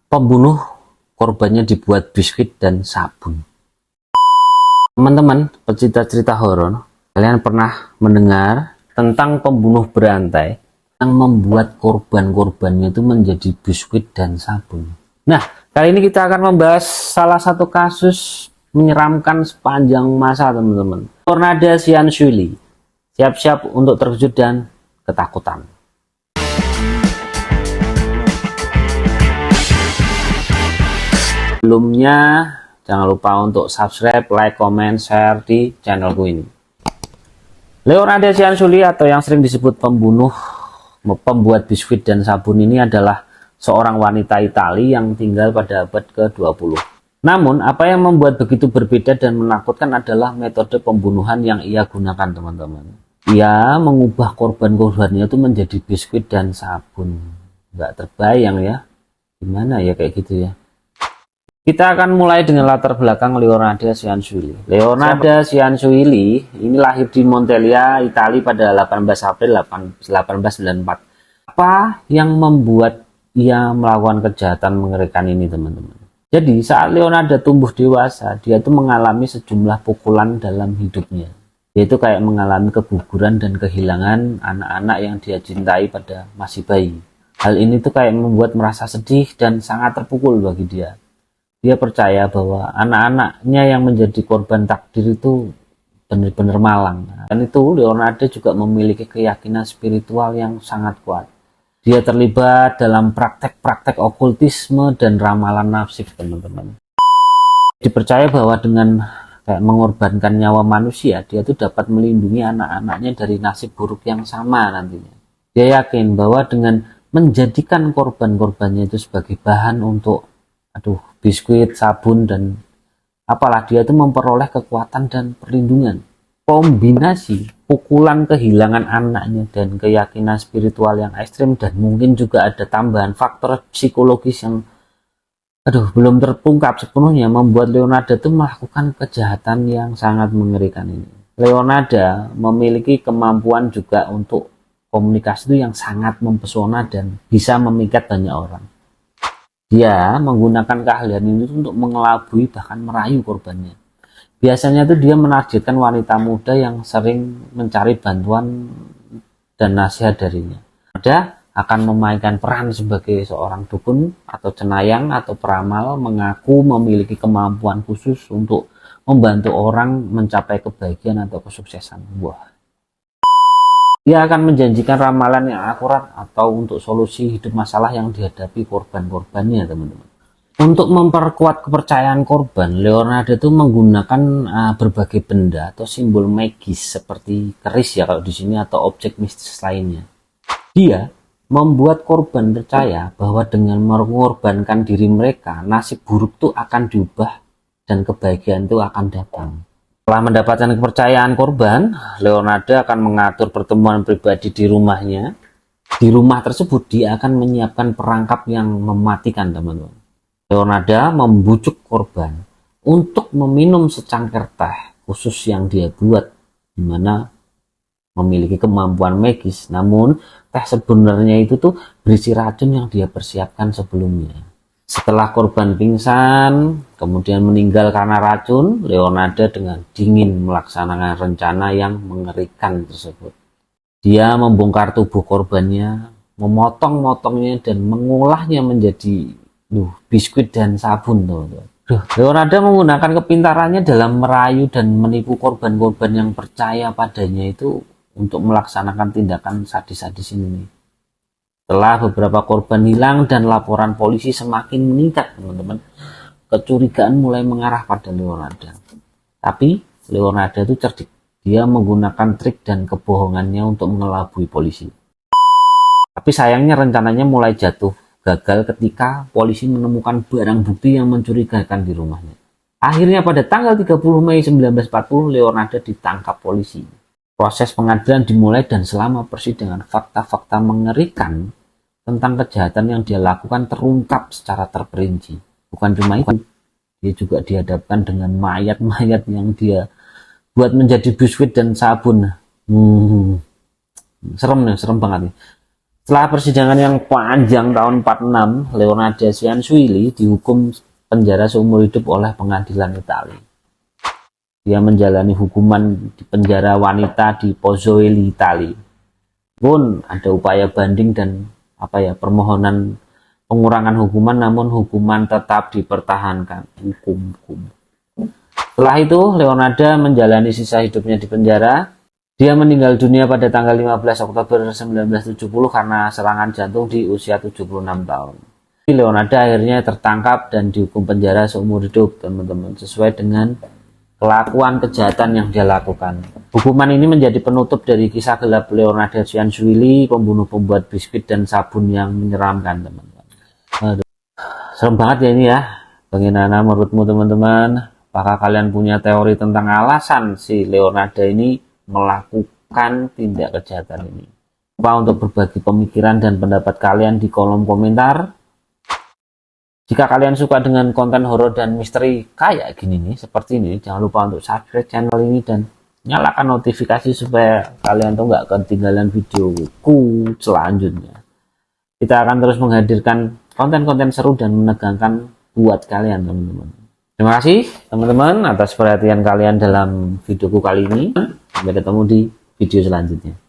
Pembunuh korbannya dibuat biskuit dan sabun. Teman-teman pecinta cerita horor, kalian pernah mendengar tentang pembunuh berantai yang membuat korban-korbannya itu menjadi biskuit dan sabun? Nah, kali ini kita akan membahas salah satu kasus menyeramkan sepanjang masa, teman-teman. Tornada Xian Shuli. Siap-siap untuk terkejut dan ketakutan. Sebelumnya, jangan lupa untuk subscribe, like, comment, share di channelku ini. Leonarda Xian Shuli atau yang sering disebut pembuat biskuit dan sabun ini adalah seorang wanita Italia yang tinggal pada abad ke-20. Namun, apa yang membuat begitu berbeda dan menakutkan adalah metode pembunuhan yang ia gunakan, teman-teman. Ia mengubah korban-korbannya itu menjadi biskuit dan sabun. Nggak terbayang ya, gimana ya kayak gitu ya. Kita akan mulai dengan latar belakang Leonarda Xian Shuli. Leonarda Xian Shuli ini lahir di Montelia, Italia pada 18 April 1894. Apa yang membuat ia melakukan kejahatan mengerikan ini, teman-teman? Jadi saat Leonarda tumbuh dewasa, dia itu mengalami sejumlah pukulan dalam hidupnya. Dia itu kayak mengalami keguguran dan kehilangan anak-anak yang dia cintai pada masih bayi. Hal ini tuh kayak membuat merasa sedih dan sangat terpukul bagi dia. Dia percaya bahwa anak-anaknya yang menjadi korban takdir itu benar-benar malang. Dan itu Leonarda juga memiliki keyakinan spiritual yang sangat kuat. Dia terlibat dalam praktek-praktek okultisme dan ramalan nasib, teman-teman. Dipercaya bahwa dengan kayak mengorbankan nyawa manusia, dia tuh dapat melindungi anak-anaknya dari nasib buruk yang sama nantinya. Dia yakin bahwa dengan menjadikan korban-korbannya itu sebagai bahan untuk biskuit, sabun, dan apalah, dia itu memperoleh kekuatan dan perlindungan. Kombinasi pukulan kehilangan anaknya dan keyakinan spiritual yang ekstrim, dan mungkin juga ada tambahan faktor psikologis yang belum terungkap sepenuhnya, membuat Leonarda itu melakukan kejahatan yang sangat mengerikan ini. Leonarda memiliki kemampuan juga untuk komunikasi itu yang sangat mempesona dan bisa memikat banyak orang. Dia menggunakan keahlian ini untuk mengelabui bahkan merayu korbannya. Biasanya tuh dia menargetkan wanita muda yang sering mencari bantuan dan nasihat darinya. Dia akan memainkan peran sebagai seorang dukun atau cenayang atau peramal, mengaku memiliki kemampuan khusus untuk membantu orang mencapai kebahagiaan atau kesuksesan. Dia akan menjanjikan ramalan yang akurat atau untuk solusi hidup masalah yang dihadapi korban-korbannya, teman-teman. Untuk memperkuat kepercayaan korban, Leonarda itu menggunakan berbagai benda atau simbol magis seperti keris ya kalau di sini, atau objek mistis lainnya. Dia membuat korban percaya bahwa dengan mengorbankan diri mereka, nasib buruk itu akan diubah dan kebahagiaan itu akan datang. Setelah mendapatkan kepercayaan korban, Leonarda akan mengatur pertemuan pribadi di rumahnya. Di rumah tersebut dia akan menyiapkan perangkap yang mematikan, teman-teman. Leonarda membujuk korban untuk meminum secangkir teh khusus yang dia buat, di mana memiliki kemampuan magis. Namun teh sebenarnya itu tuh berisi racun yang dia persiapkan sebelumnya. Setelah korban pingsan, kemudian meninggal karena racun, Leonarda dengan dingin melaksanakan rencana yang mengerikan tersebut. Dia membongkar tubuh korbannya, memotong-motongnya, dan mengolahnya menjadi biskuit dan sabun. Leonarda menggunakan kepintarannya dalam merayu dan menipu korban-korban yang percaya padanya itu untuk melaksanakan tindakan sadis-sadis ini. Setelah beberapa korban hilang dan laporan polisi semakin meningkat, teman-teman, kecurigaan mulai mengarah pada Leonarda. Tapi Leonarda itu cerdik. Dia menggunakan trik dan kebohongannya untuk mengelabui polisi. Tapi sayangnya rencananya mulai gagal ketika polisi menemukan barang bukti yang mencurigakan di rumahnya. Akhirnya pada tanggal 30 Mei 1940, Leonarda ditangkap polisi. Proses pengadilan dimulai dan selama persidangan fakta-fakta mengerikan tentang kejahatan yang dia lakukan terungkap secara terperinci. Bukan cuma itu, dia juga dihadapkan dengan mayat-mayat yang dia buat menjadi biskuit dan sabun. Serem banget nih. Setelah persidangan yang panjang tahun 46, Leonardo Cianciulli dihukum penjara seumur hidup oleh pengadilan Italia. Dia menjalani hukuman di penjara wanita di Pozzuoli, Italia. Pun ada upaya banding dan permohonan pengurangan hukuman, namun hukuman tetap dipertahankan. Setelah itu, Leonardo menjalani sisa hidupnya di penjara. Dia meninggal dunia pada tanggal 15 Oktober 1970 karena serangan jantung di usia 76 tahun. Leonardo akhirnya tertangkap dan dihukum penjara seumur hidup, teman-teman, sesuai dengan kelakuan kejahatan yang dia lakukan. Hukuman ini menjadi penutup dari kisah gelap Leonardo Cianciulli, pembunuh pembuat biskuit dan sabun yang menyeramkan, teman-teman. Aduh, serem banget ya ini ya. Bagaimana menurutmu, teman-teman? Apakah kalian punya teori tentang alasan si Leonardo ini melakukan tindak kejahatan ini? Lupa untuk berbagi pemikiran dan pendapat kalian di kolom komentar. Jika kalian suka dengan konten horor dan misteri kayak gini nih, seperti ini, jangan lupa untuk subscribe channel ini dan nyalakan notifikasi supaya kalian tuh nggak ketinggalan videoku selanjutnya. Kita akan terus menghadirkan konten-konten seru dan menegangkan buat kalian, teman-teman. Terima kasih teman-teman atas perhatian kalian dalam videoku kali ini. Sampai ketemu di video selanjutnya.